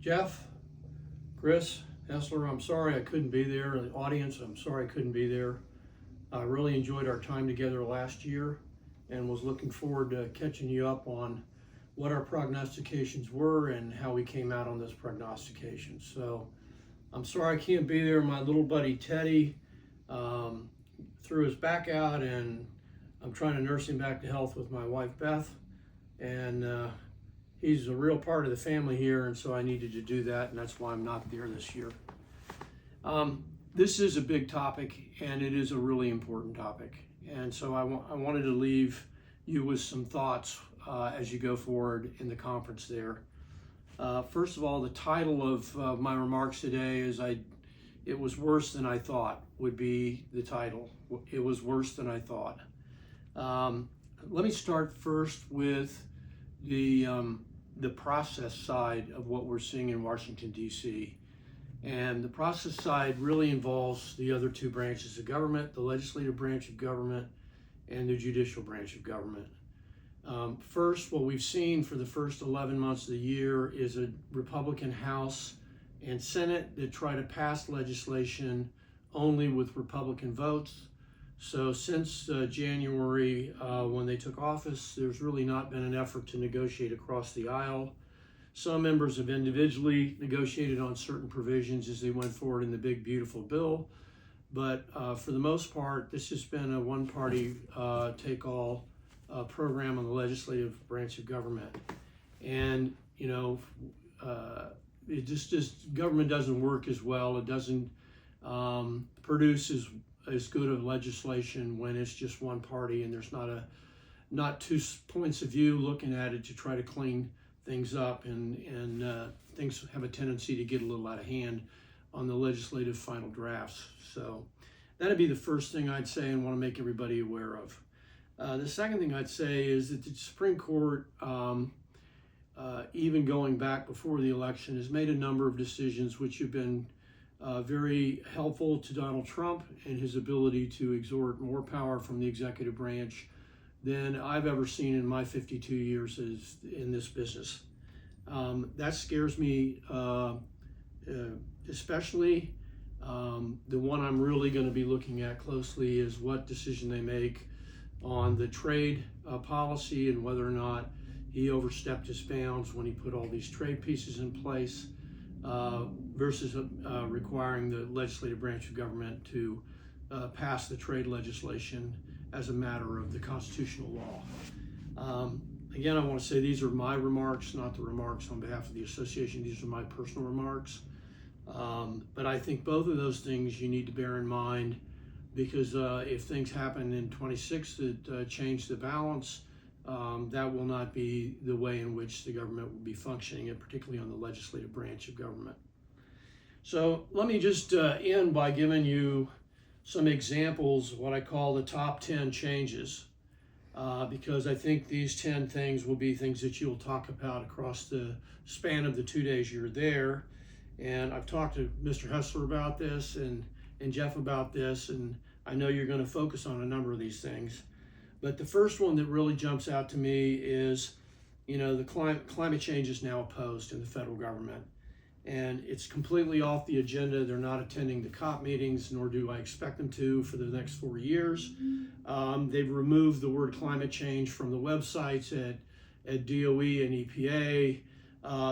Jeff, Chris, Hessler, I'm sorry I couldn't be there. The audience, I'm sorry I couldn't be there. I really enjoyed our time together last year and was looking forward to catching you up on what our prognostications were and how we came out on those prognostications. So I'm sorry I can't be there. My little buddy Teddy threw his back out, and I'm trying to nurse him back to health with my wife Beth. And he's a real part of the family here, and so I needed to do that, and that's why I'm not there this year. This is a big topic, and it is a really important topic. And so I wanted to leave you with some thoughts as you go forward in the conference there. First of all, the title of my remarks today is It Was Worse Than I Thought would be the title. It was worse than I thought. Let me start first with the process side of what we're seeing in Washington, D.C. And the process side really involves the other two branches of government, the legislative branch of government and the judicial branch of government. First, what we've seen for the first 11 months of the year is a Republican House and Senate that try to pass legislation only with Republican votes. So since January, when they took office, there's really not been an effort to negotiate across the aisle. Some members have individually negotiated on certain provisions as they went forward in the big, beautiful bill. But for the most part, this has been a one-party take-all program on the legislative branch of government. And, you know, it just government doesn't work as well. It doesn't produce as good of legislation when it's just one party and there's not two points of view looking at it to try to clean things up, and things have a tendency to get a little out of hand on the legislative final drafts. So that'd be the first thing I'd say and want to make everybody aware of. The second thing I'd say is that the Supreme Court, even going back before the election, has made a number of decisions which have been very helpful to Donald Trump and his ability to exert more power from the executive branch than I've ever seen in my 52 years in this business. That scares me especially. The one I'm really going to be looking at closely is what decision they make on the trade policy and whether or not he overstepped his bounds when he put all these trade pieces in place versus requiring the legislative branch of government to pass the trade legislation as a matter of the constitutional law. Again, I want to say these are my remarks, not the remarks on behalf of the association. These are my personal remarks. But I think both of those things you need to bear in mind, because if things happen in 26 that change the balance, that will not be the way in which the government will be functioning, and particularly on the legislative branch of government. So let me just end by giving you some examples of what I call the top 10 changes, because I think these 10 things will be things that you'll talk about across the span of the 2 days you're there. And I've talked to Mr. Hessler about this and Jeff about this, and I know you're going to focus on a number of these things. But the first one that really jumps out to me is, you know, the climate change is now opposed in the federal government. And it's completely off the agenda. They're not attending the COP meetings, nor do I expect them to for the next 4 years. They've removed the word climate change from the websites at DOE and EPA.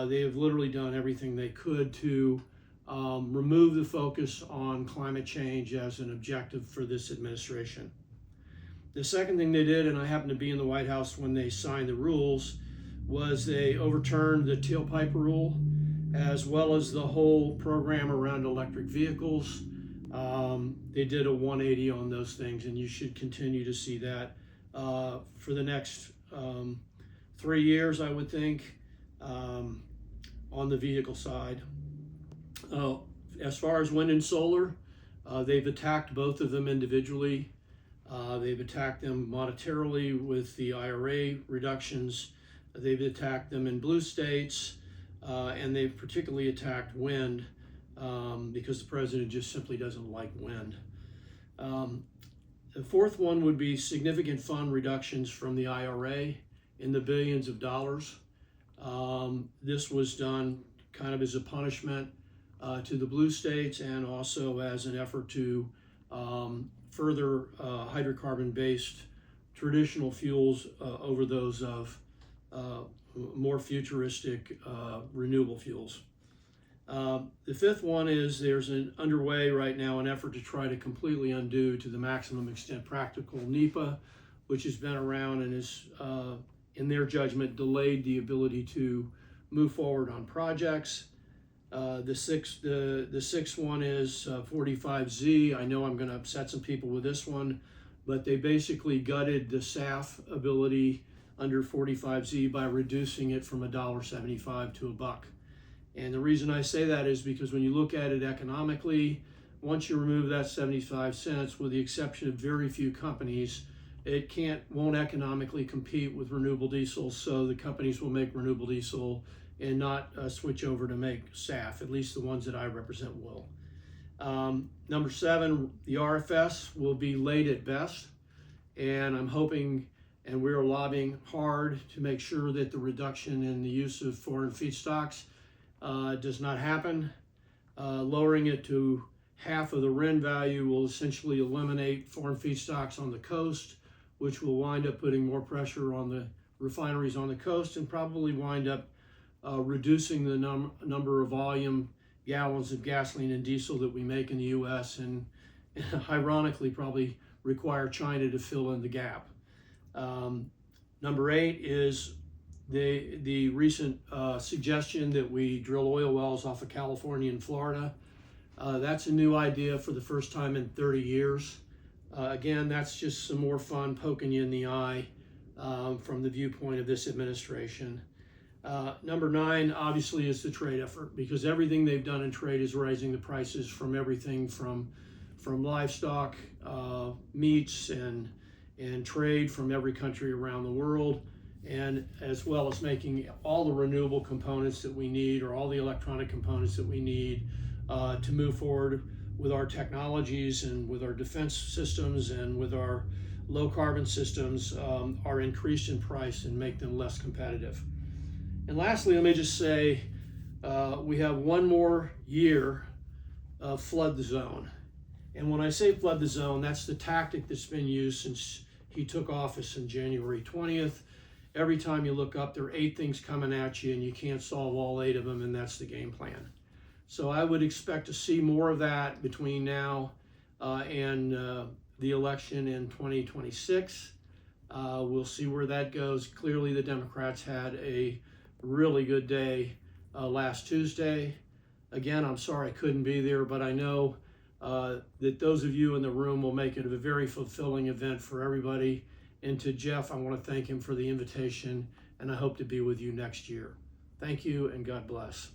They have literally done everything they could to remove the focus on climate change as an objective for this administration. The second thing they did, and I happened to be in the White House when they signed the rules, was they overturned the tailpipe rule, as well as the whole program around electric vehicles. They did a 180 on those things, and you should continue to see that for the next 3 years, I would think, on the vehicle side. As far as wind and solar, they've attacked both of them individually. They've attacked them monetarily with the IRA reductions. They've attacked them in blue states, and they've particularly attacked wind because the president just simply doesn't like wind. The fourth one would be significant fund reductions from the IRA in the billions of dollars. This was done kind of as a punishment to the blue states, and also as an effort to further hydrocarbon-based traditional fuels over those of more futuristic renewable fuels. The fifth one is there's an underway right now an effort to try to completely undo, to the maximum extent practical, NEPA, which has been around and is, in their judgment, delayed the ability to move forward on projects. The sixth one is 45Z. I know I'm going to upset some people with this one, but they basically gutted the SAF ability under 45Z by reducing it from $1.75 to $1. And the reason I say that is because when you look at it economically, once you remove that 75 cents, with the exception of very few companies, it won't economically compete with renewable diesel. So the companies will make renewable diesel and not switch over to make SAF, at least the ones that I represent will. Number 7, the RFS will be late at best, and I'm hoping, and we're lobbying hard to make sure that the reduction in the use of foreign feedstocks does not happen. Lowering it to half of the RIN value will essentially eliminate foreign feedstocks on the coast, which will wind up putting more pressure on the refineries on the coast and probably wind up reducing the number of volume gallons of gasoline and diesel that we make in the U.S. and ironically probably require China to fill in the gap. Number 8 is the recent suggestion that we drill oil wells off of California and Florida. That's a new idea for the first time in 30 years. Again, that's just some more fun poking you in the eye from the viewpoint of this administration. Number 9, obviously, is the trade effort, because everything they've done in trade is raising the prices from everything from livestock, meats, and trade from every country around the world, and as well as making all the renewable components that we need, or all the electronic components that we need to move forward with our technologies and with our defense systems and with our low carbon systems are increased in price and make them less competitive. And lastly, let me just say, we have one more year of flood the zone. And when I say flood the zone, that's the tactic that's been used since he took office on January 20th. Every time you look up, there are 8 things coming at you and you can't solve all 8 of them, and that's the game plan. So I would expect to see more of that between now and the election in 2026. We'll see where that goes. Clearly the Democrats had a really good day last Tuesday. Again, I'm sorry I couldn't be there, but I know that those of you in the room will make it a very fulfilling event for everybody. And to Jeff, I want to thank him for the invitation, and I hope to be with you next year. Thank you, and God bless.